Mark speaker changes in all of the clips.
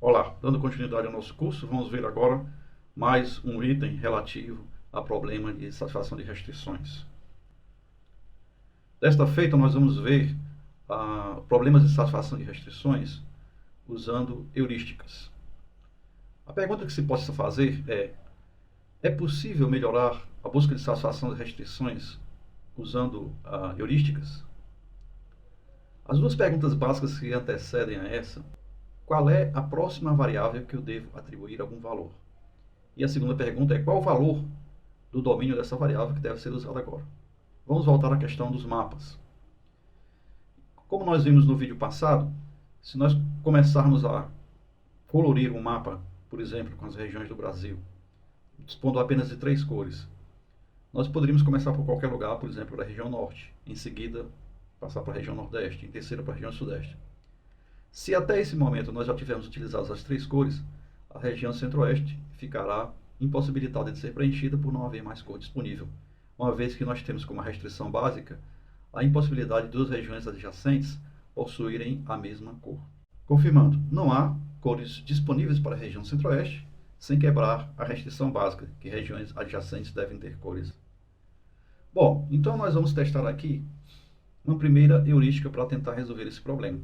Speaker 1: Olá, dando continuidade ao nosso curso, vamos ver agora mais um item relativo a problema de satisfação de restrições. Desta feita, nós vamos ver problemas de satisfação de restrições usando heurísticas. A pergunta que se possa fazer é possível melhorar a busca de satisfação de restrições usando heurísticas? As duas perguntas básicas que antecedem a essa: qual é a próxima variável que eu devo atribuir algum valor? E a segunda pergunta é: qual o valor do domínio dessa variável que deve ser usado agora? Vamos voltar à questão dos mapas. Como nós vimos no vídeo passado, se nós começarmos a colorir um mapa, por exemplo, com as regiões do Brasil, dispondo apenas de 3 cores, nós poderíamos começar por qualquer lugar, por exemplo, da região norte, em seguida passar para a região nordeste, em terceira para a região sudeste. Se até esse momento nós já tivermos utilizado as 3 cores, a região centro-oeste ficará impossibilitada de ser preenchida por não haver mais cor disponível, uma vez que nós temos como restrição básica a impossibilidade de duas regiões adjacentes possuírem a mesma cor. Confirmando, não há cores disponíveis para a região centro-oeste, sem quebrar a restrição básica, que regiões adjacentes devem ter cores. Bom, então nós vamos testar aqui uma primeira heurística para tentar resolver esse problema.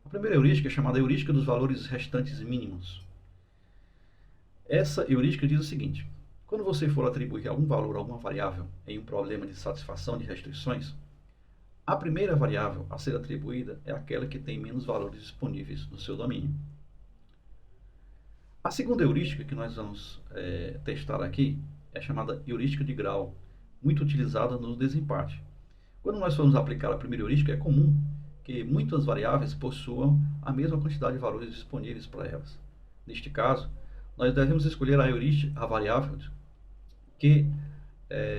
Speaker 1: A primeira heurística é chamada heurística dos valores restantes mínimos. Essa heurística diz o seguinte: quando você for atribuir algum valor a alguma variável em um problema de satisfação de restrições, a primeira variável a ser atribuída é aquela que tem menos valores disponíveis no seu domínio. A segunda heurística que nós vamos testar aqui é chamada heurística de grau, muito utilizada no desempate. Quando nós formos aplicar a primeira heurística, é comum que muitas variáveis possuam a mesma quantidade de valores disponíveis para elas. Neste caso, nós devemos escolher a variável que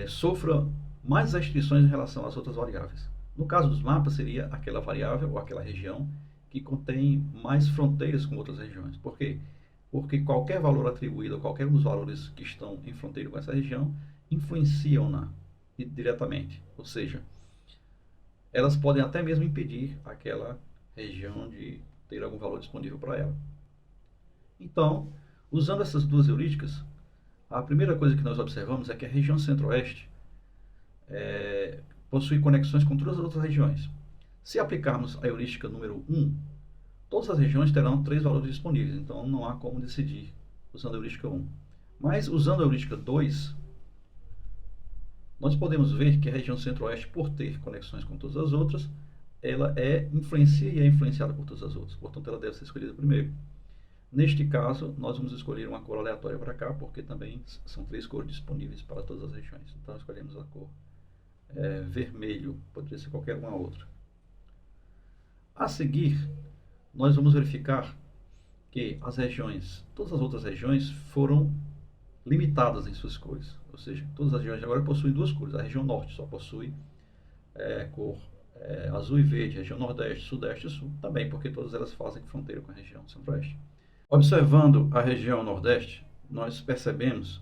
Speaker 1: sofra mais restrições em relação às outras variáveis. No caso dos mapas, seria aquela variável ou aquela região que contém mais fronteiras com outras regiões. Por quê? Porque qualquer valor atribuído a qualquer um dos valores que estão em fronteira com essa região influenciam-na diretamente, ou seja, elas podem até mesmo impedir aquela região de ter algum valor disponível para ela. Então, usando essas duas heurísticas, a primeira coisa que nós observamos é que a região centro-oeste possui conexões com todas as outras regiões. Se aplicarmos a heurística número 1, todas as regiões terão 3 valores disponíveis, então não há como decidir usando a heurística 1. Mas usando a heurística 2, nós podemos ver que a região centro-oeste, por ter conexões com todas as outras, ela influencia e é influenciada por todas as outras. Portanto, ela deve ser escolhida primeiro. Neste caso, nós vamos escolher uma cor aleatória para cá, porque também são 3 cores disponíveis para todas as regiões. Então, escolhemos a cor vermelho, poderia ser qualquer uma outra. A seguir, nós vamos verificar que as regiões, todas as outras regiões foram limitadas em suas cores, ou seja, todas as regiões agora possuem 2 cores. A região norte só possui cor azul e verde, a região nordeste, sudeste e sul também, porque todas elas fazem fronteira com a região centro-oeste. Observando a região nordeste, nós percebemos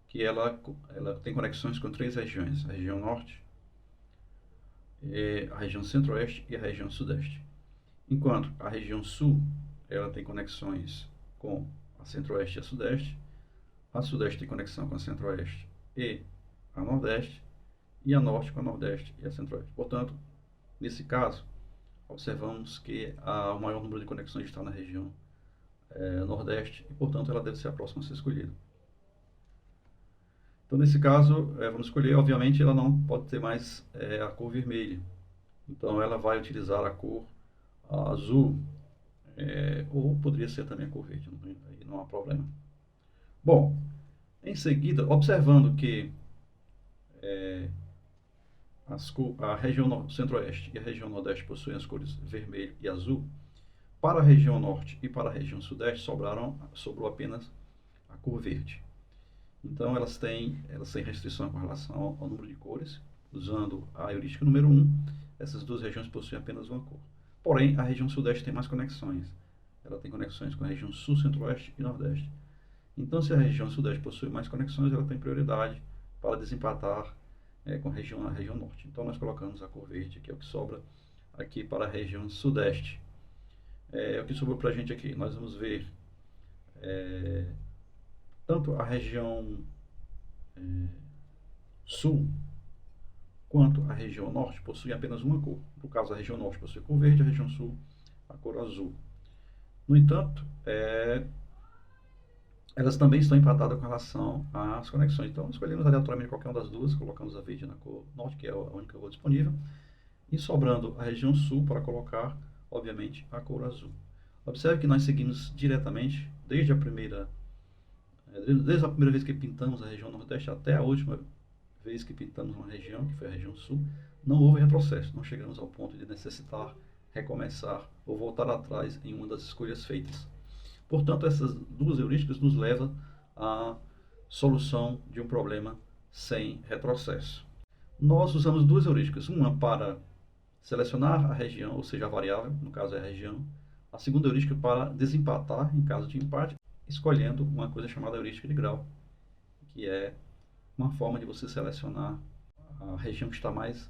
Speaker 1: que ela tem conexões com 3 regiões: a região norte, a região centro-oeste e a região sudeste. Enquanto a região sul, ela tem conexões com a centro-oeste e a sudeste, a sudeste tem conexão com a centro-oeste e a nordeste, e a norte com a nordeste e a centro-oeste. Portanto, nesse caso, observamos que o maior número de conexões está na região nordeste e, portanto, ela deve ser a próxima a ser escolhida. Então, nesse caso, vamos escolher, obviamente, ela não pode ter mais a cor vermelha. Então, ela vai utilizar a cor azul, ou poderia ser também a cor verde, aí não há problema. Bom, em seguida, observando que a região centro-oeste e a região nordeste possuem as cores vermelho e azul, para a região norte e para a região sudeste sobrou apenas a cor verde. Então, elas têm restrição com relação ao número de cores. Usando a heurística número 1, essas duas regiões possuem apenas uma cor. Porém, a região sudeste tem mais conexões. Ela tem conexões com a região sul, centro-oeste e nordeste. Então, se a região sudeste possui mais conexões, ela tem prioridade para desempatar com a região norte. Então, nós colocamos a cor verde, que é o que sobra aqui para a região sudeste. O que sobrou para a gente aqui? Nós vamos ver tanto a região sul quanto a região norte possuem apenas uma cor. No caso, a região norte possui a cor verde, a região sul a cor azul. No entanto, elas também estão empatadas com relação às conexões. Então, escolhemos aleatoriamente qualquer uma das duas, colocamos a verde na cor norte, que é a única cor disponível, e sobrando a região sul para colocar, obviamente, a cor azul. Observe que nós seguimos diretamente, desde a primeira vez que pintamos a região nordeste até a última vez que pintamos uma região, que foi a região sul, não houve retrocesso, não chegamos ao ponto de necessitar recomeçar ou voltar atrás em uma das escolhas feitas. Portanto, essas duas heurísticas nos levam à solução de um problema sem retrocesso. Nós usamos duas heurísticas, uma para selecionar a região, ou seja, a variável, no caso é a região. A segunda heurística para desempatar, em caso de empate, escolhendo uma coisa chamada heurística de grau, que é uma forma de você selecionar a região que está mais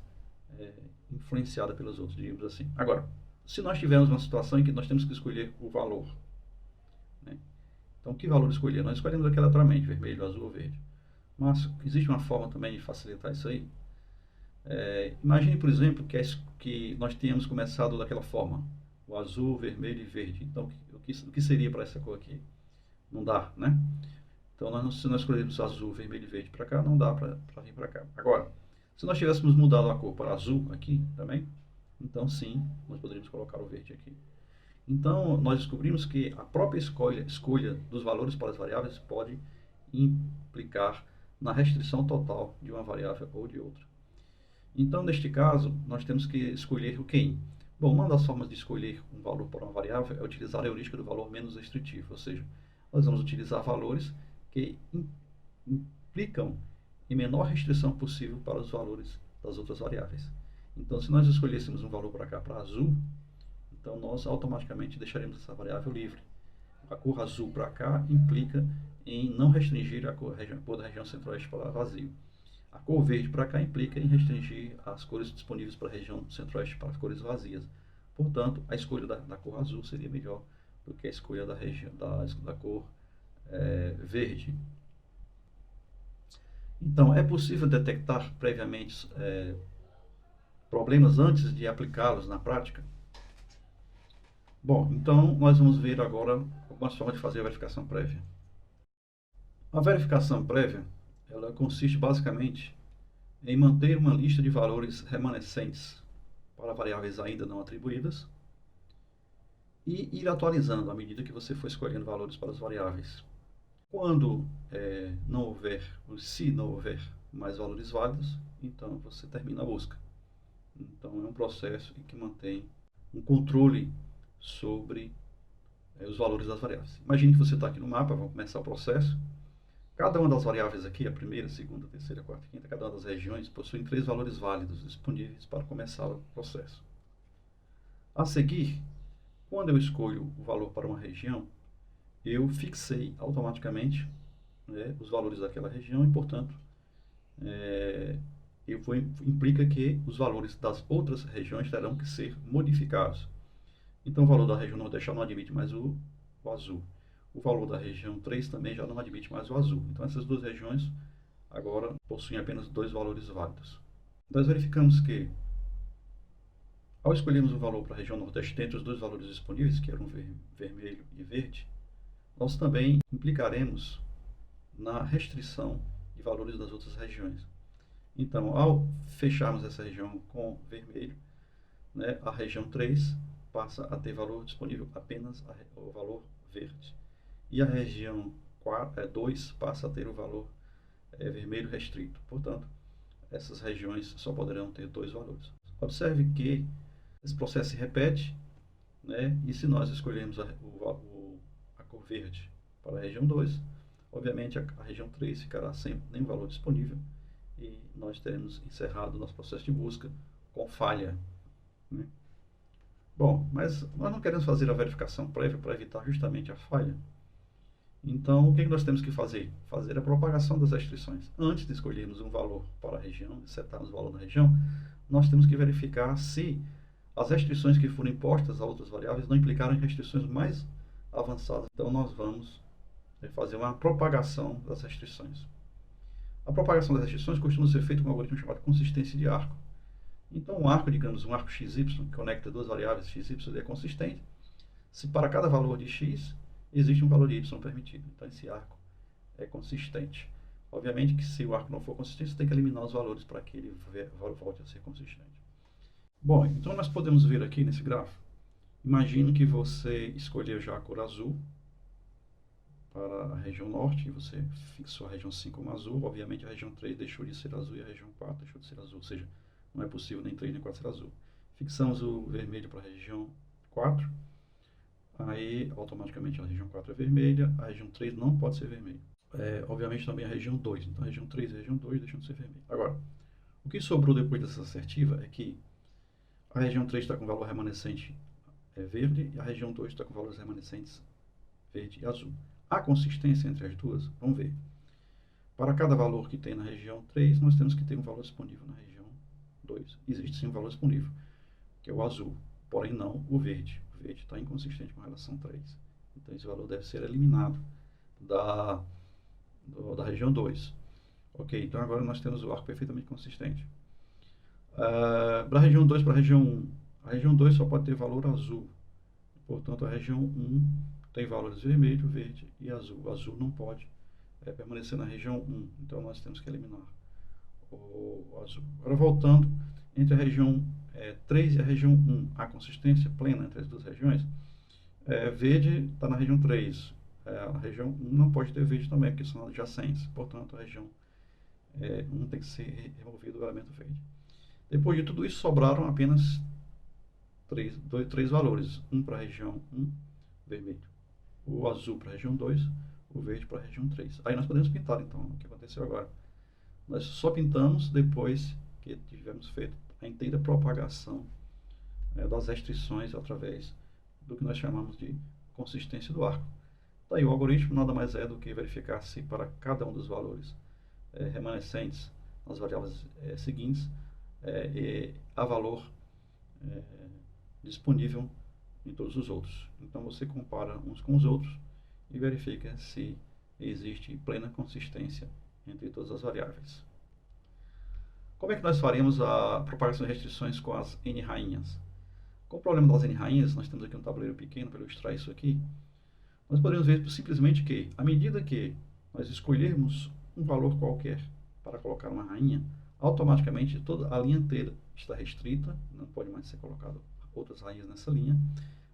Speaker 1: influenciada pelos outros, digamos assim. Agora, se nós tivermos uma situação em que nós temos que escolher o valor, né? Então, que valor escolher? Nós escolhemos aqui aleatoriamente, vermelho, azul ou verde. Mas existe uma forma também de facilitar isso aí. Imagine, por exemplo, que nós tínhamos começado daquela forma, o azul, vermelho e verde. Então, o que seria para essa cor aqui? Não dá, né? Então, se nós escolhermos azul, vermelho e verde para cá, não dá para vir para cá. Agora, se nós tivéssemos mudado a cor para azul aqui também, então sim, nós poderíamos colocar o verde aqui. Então, nós descobrimos que a própria escolha dos valores para as variáveis pode implicar na restrição total de uma variável ou de outra. Então, neste caso, nós temos que escolher o QI. Bom, uma das formas de escolher um valor para uma variável é utilizar a heurística do valor menos restritivo, ou seja, nós vamos utilizar valores que implicam em menor restrição possível para os valores das outras variáveis. Então, se nós escolhêssemos um valor para cá, para azul, então nós automaticamente deixaremos essa variável livre. A cor azul para cá implica em não restringir a cor da região centro-oeste para vazio. A cor verde para cá implica em restringir as cores disponíveis para a região centro-oeste para cores vazias. Portanto, a escolha da cor azul seria melhor do que a escolha da cor verde. Então, é possível detectar previamente problemas antes de aplicá-los na prática? Bom, então nós vamos ver agora algumas formas de fazer a verificação prévia. A verificação prévia, ela consiste basicamente em manter uma lista de valores remanescentes para variáveis ainda não atribuídas e ir atualizando à medida que você for escolhendo valores para as variáveis. Quando se não houver mais valores válidos, então você termina a busca. Então é um processo em que mantém um controle sobre os valores das variáveis. Imagine que você está aqui no mapa, vamos começar o processo. Cada uma das variáveis aqui, a primeira, a segunda, a terceira, a quarta, a quinta, cada uma das regiões possui 3 valores válidos disponíveis para começar o processo. A seguir, quando eu escolho o valor para uma região, eu fixei automaticamente os valores daquela região e, portanto, implica que os valores das outras regiões terão que ser modificados. Então, o valor da região nordeste já não admite mais o azul. O valor da região 3 também já não admite mais o azul. Então, essas duas regiões agora possuem apenas 2 valores válidos. Nós verificamos que, ao escolhermos o valor para a região nordeste entre os 2 valores disponíveis, que eram vermelho e verde, nós também implicaremos na restrição de valores das outras regiões. Então, ao fecharmos essa região com vermelho, a região 3 passa a ter valor disponível apenas o valor verde. E a região 2 passa a ter o valor vermelho restrito. Portanto, essas regiões só poderão ter 2 valores. Observe que esse processo se repete, e se nós escolhermos a cor verde para a região 2, obviamente a região 3 ficará sem nenhum valor disponível e nós teremos encerrado o nosso processo de busca com falha. Bom, mas nós não queremos fazer a verificação prévia para evitar justamente a falha. Então, o que nós temos que fazer? Fazer a propagação das restrições. Antes de escolhermos um valor para a região, setarmos o valor na região, nós temos que verificar se as restrições que foram impostas a outras variáveis não implicaram em restrições mais avançadas. Então, nós vamos fazer uma propagação das restrições. A propagação das restrições costuma ser feita com um algoritmo chamado consistência de arco. Então, um arco, digamos, um arco XY, que conecta duas variáveis x e y, é consistente se para cada valor de x existe um valor de y permitido. Então, esse arco é consistente. Obviamente que se o arco não for consistente, você tem que eliminar os valores para que ele volte a ser consistente. Bom, então nós podemos ver aqui nesse gráfico. Imagino que você escolheu já a cor azul para a região norte, e você fixou a região 5 como azul. Obviamente a região 3 deixou de ser azul e a região 4 deixou de ser azul, ou seja, não é possível nem 3 nem 4 ser azul. Fixamos o vermelho para a região 4, aí automaticamente a região 4 é vermelha, a região 3 não pode ser vermelha. Obviamente também a região 2, então a região 3 e a região 2 deixam de ser vermelha. Agora, o que sobrou depois dessa assertiva é que a região 3 está com valor remanescente verde e a região 2 está com valores remanescentes verde e azul. A consistência entre as duas, vamos ver. Para cada valor que tem na região 3, nós temos que ter um valor disponível na região 2. Existe sim um valor disponível, que é o azul, porém não o verde. O verde está inconsistente com relação 3. Então esse valor deve ser eliminado da região 2. Ok, então agora nós temos o arco perfeitamente consistente. Da região 2 para a região 1, a região 2 só pode ter valor azul. Portanto, a região 1 tem valores vermelho, verde e azul. O azul não pode permanecer na região 1, então nós temos que eliminar o azul. Agora, voltando entre a região 3 e a região 1, a consistência plena entre as duas regiões, verde está na região 3, a região 1 não pode ter verde também, porque são adjacentes, portanto, a região 1 tem que ser removido o elemento verde. Depois de tudo isso, sobraram apenas três valores, um para a região 1, vermelho, o azul para a região 2, o verde para a região 3. Aí nós podemos pintar, então, o que aconteceu agora. Nós só pintamos depois que tivermos feito a inteira propagação das restrições através do que nós chamamos de consistência do arco. Daí o algoritmo nada mais é do que verificar se para cada um dos valores remanescentes nas variáveis seguintes há valor disponível em todos os outros. Então você compara uns com os outros e verifica se existe plena consistência entre todas as variáveis. Como é que nós faremos a propagação de restrições com as N rainhas? Com o problema das N rainhas, nós temos aqui um tabuleiro pequeno para ilustrar isso aqui. Nós podemos ver simplesmente que, à medida que nós escolhermos um valor qualquer para colocar uma rainha, automaticamente toda a linha inteira está restrita, não pode mais ser colocado outras rainhas nessa linha.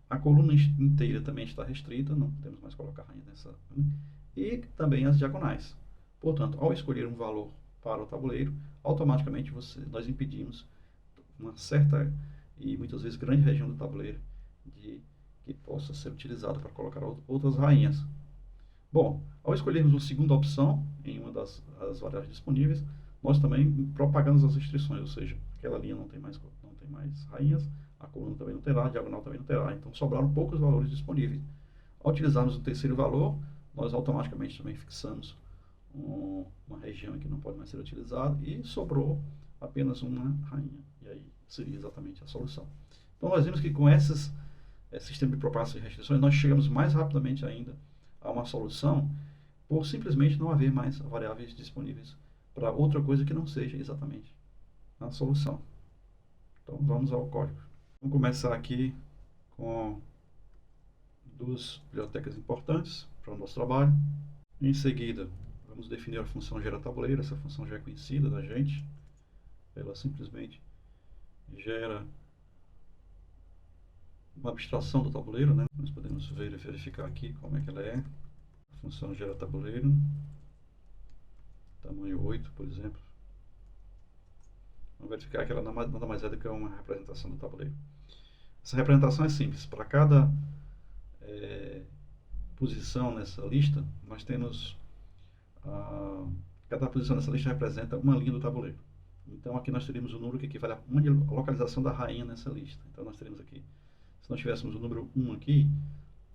Speaker 1: A coluna inteira também está restrita, não podemos mais colocar rainhas nessa linha. E também as diagonais. Portanto, ao escolher um valor para o tabuleiro, automaticamente nós impedimos uma certa e muitas vezes grande região do tabuleiro que possa ser utilizada para colocar outras rainhas. Bom, ao escolhermos uma segunda opção em uma das variáveis disponíveis, nós também propagamos as restrições, ou seja, aquela linha não tem mais rainhas, a coluna também não terá, a diagonal também não terá, então sobraram poucos valores disponíveis. Ao utilizarmos o terceiro valor, nós automaticamente também fixamos uma região que não pode mais ser utilizada e sobrou apenas uma rainha, e aí seria exatamente a solução. Então nós vimos que com esses sistemas de propagação de restrições, nós chegamos mais rapidamente ainda a uma solução por simplesmente não haver mais variáveis disponíveis para outra coisa que não seja exatamente a solução. Então vamos ao código. Vamos começar aqui com duas bibliotecas importantes para o nosso trabalho. Em seguida, vamos definir a função gera-tabuleiro. Essa função já é conhecida da gente. Ela simplesmente gera uma abstração do tabuleiro, né? Nós podemos verificar aqui como é que ela é. A função gera-tabuleiro, tamanho 8, por exemplo. Vamos verificar que ela nada mais é do que uma representação do tabuleiro. Essa representação é simples. Para cada posição nessa lista, nós temos cada posição nessa lista representa uma linha do tabuleiro. Então aqui nós teríamos o número que equivale a uma localização da rainha nessa lista. Então nós teríamos aqui, se nós tivéssemos o número 1 aqui,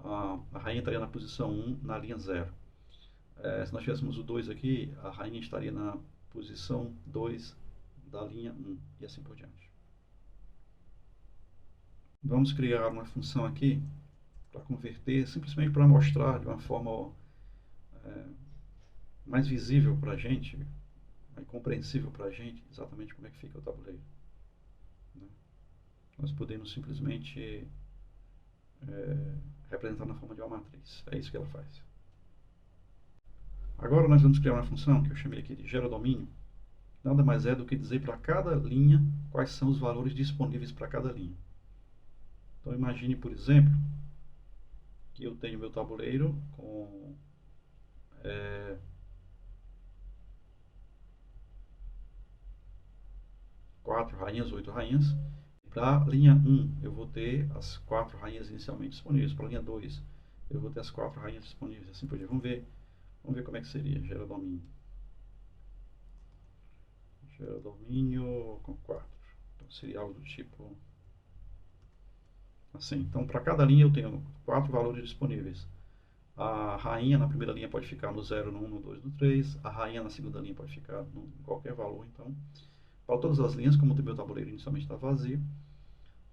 Speaker 1: a rainha estaria na posição 1 na linha 0. Se nós tivéssemos o 2 aqui, a rainha estaria na posição 2 da linha 1 e assim por diante. Vamos criar uma função aqui para converter, simplesmente para mostrar de uma forma mais visível para a gente, mais compreensível para a gente, exatamente como é que fica o tabuleiro, né? Nós podemos simplesmente representar na forma de uma matriz. É isso que ela faz. Agora nós vamos criar uma função que eu chamei aqui de geraDomínio. Nada mais é do que dizer para cada linha quais são os valores disponíveis para cada linha. Então imagine, por exemplo, que eu tenho meu tabuleiro com 4 rainhas, 8 rainhas. Para a linha 1, eu vou ter as 4 rainhas inicialmente disponíveis. Para a linha 2, eu vou ter as 4 rainhas disponíveis. Assim por diante. Vamos ver como é que seria. geraDomínio. geraDomínio com 4. Então seria algo do tipo assim. Então para cada linha eu tenho 4 valores disponíveis. A rainha na primeira linha pode ficar no 0, no 1, no 2, no 3. A rainha na segunda linha pode ficar em qualquer valor. Então, para todas as linhas, como o meu tabuleiro inicialmente está vazio,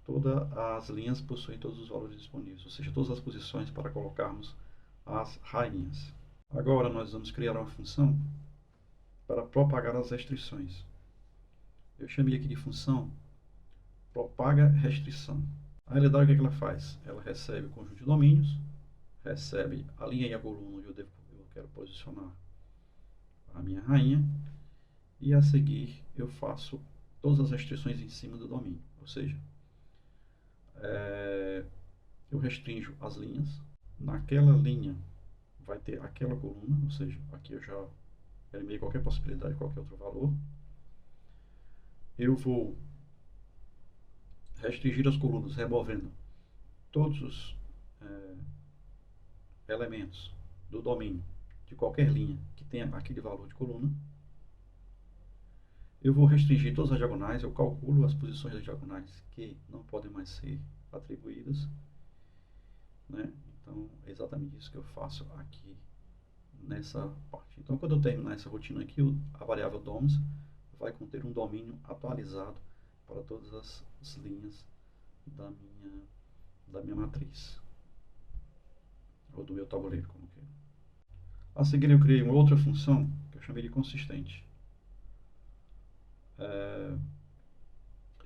Speaker 1: todas as linhas possuem todos os valores disponíveis, ou seja, todas as posições para colocarmos as rainhas. Agora nós vamos criar uma função para propagar as restrições. Eu chamei aqui de função propaga restrição. A realidade, o que é que ela faz? Ela recebe o conjunto de domínios, recebe a linha e a coluna onde eu quero posicionar a minha rainha, e a seguir eu faço todas as restrições em cima do domínio. Ou seja, eu restringo as linhas. Naquela linha vai ter aquela coluna, ou seja, aqui eu já eliminei qualquer possibilidade de qualquer outro valor. Eu vou restringir as colunas, removendo todos os elementos do domínio de qualquer linha que tenha aquele valor de coluna. Eu vou restringir todas as diagonais, eu calculo as posições das diagonais que não podem mais ser atribuídas, né? Então, é exatamente isso que eu faço aqui nessa parte. Então, quando eu terminar essa rotina aqui, a variável DOMS vai conter um domínio atualizado para todas as linhas da minha matriz, ou do meu tabuleiro, como queira. A seguir, eu criei uma outra função que eu chamei de consistente.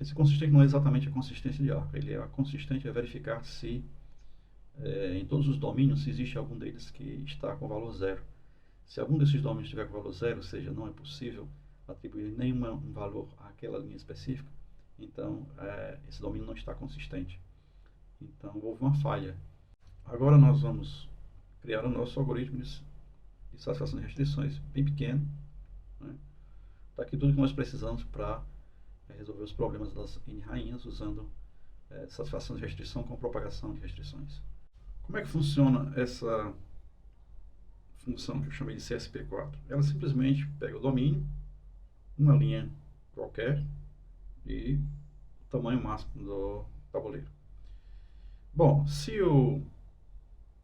Speaker 1: Esse consistente não é exatamente a consistência de arco, ele é consistente a verificar se em todos os domínios se existe algum deles que está com valor zero. Se algum desses domínios estiver com valor zero, ou seja, não é possível atribuir nenhum valor àquela linha específica, então esse domínio não está consistente. Então houve uma falha. Agora nós vamos criar o nosso algoritmo de satisfação de restrições, bem pequeno, né? Está aqui tudo que nós precisamos para resolver os problemas das N rainhas usando satisfação de restrição com propagação de restrições. Como é que funciona essa função que eu chamei de CSP4? Ela simplesmente pega o domínio, uma linha qualquer e o tamanho máximo do tabuleiro. Bom, se o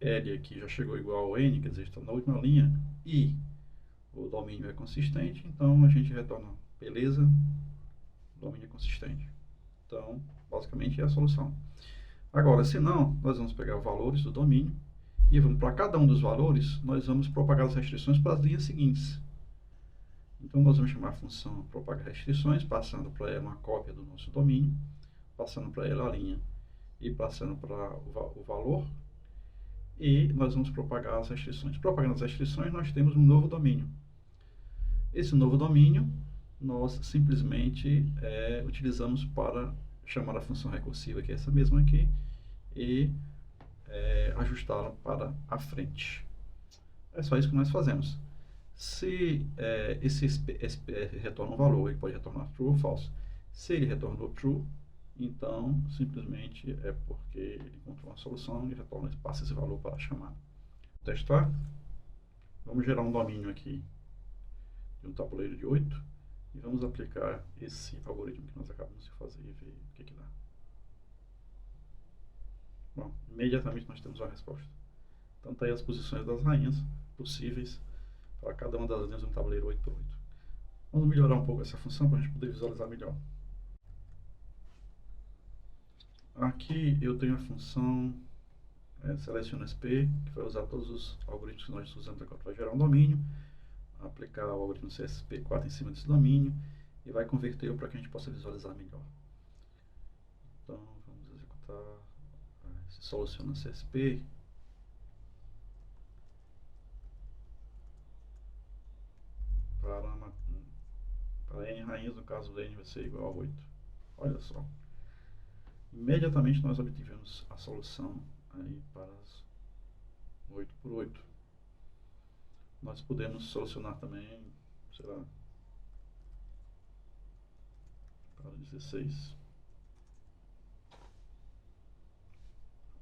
Speaker 1: L aqui já chegou igual ao N, quer dizer, está na última linha, e o domínio é consistente, então a gente retorna, beleza, o domínio é consistente. Então, basicamente é a solução. Agora, se não, nós vamos pegar os valores do domínio e vamos para cada um dos valores, nós vamos propagar as restrições para as linhas seguintes. Então, nós vamos chamar a função propagar restrições, passando para ela uma cópia do nosso domínio, passando para ela a linha e passando para o valor, e nós vamos propagar as restrições. Propagando as restrições, nós temos um novo domínio. Esse novo domínio, nós simplesmente utilizamos para chamar a função recursiva, que é essa mesma aqui, e ajustá-la para a frente. É só isso que nós fazemos. Se esse retorna um valor, ele pode retornar true ou false. Se ele retornou true, então simplesmente é porque ele encontrou uma solução e retorna, passa esse valor para a chamada. Vou testar. Vamos gerar um domínio aqui de um tabuleiro de 8 e vamos aplicar esse algoritmo que nós acabamos de fazer e ver o que dá. Bom, imediatamente nós temos a resposta. Então está aí as posições das rainhas possíveis para cada uma das linhas de um tabuleiro 8x8. Vamos melhorar um pouco essa função para a gente poder visualizar melhor. Aqui eu tenho a função seleciona SP, que vai usar todos os algoritmos que nós usamos agora para gerar um domínio, aplicar o algoritmo CSP4 em cima desse domínio e vai converter para que a gente possa visualizar melhor. Então vamos executar esse soluciona CSP. Para n rainhas, no caso n vai ser igual a 8. Olha só. Imediatamente nós obtivemos a solução aí para as 8 por 8. Nós podemos solucionar também, sei lá, para 16.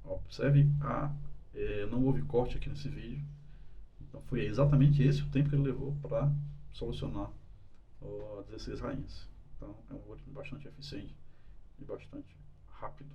Speaker 1: Observe, não houve corte aqui nesse vídeo. Então foi exatamente esse o tempo que ele levou para solucionar 16 rainhas. Então é um algoritmo bastante eficiente e bastante rápido.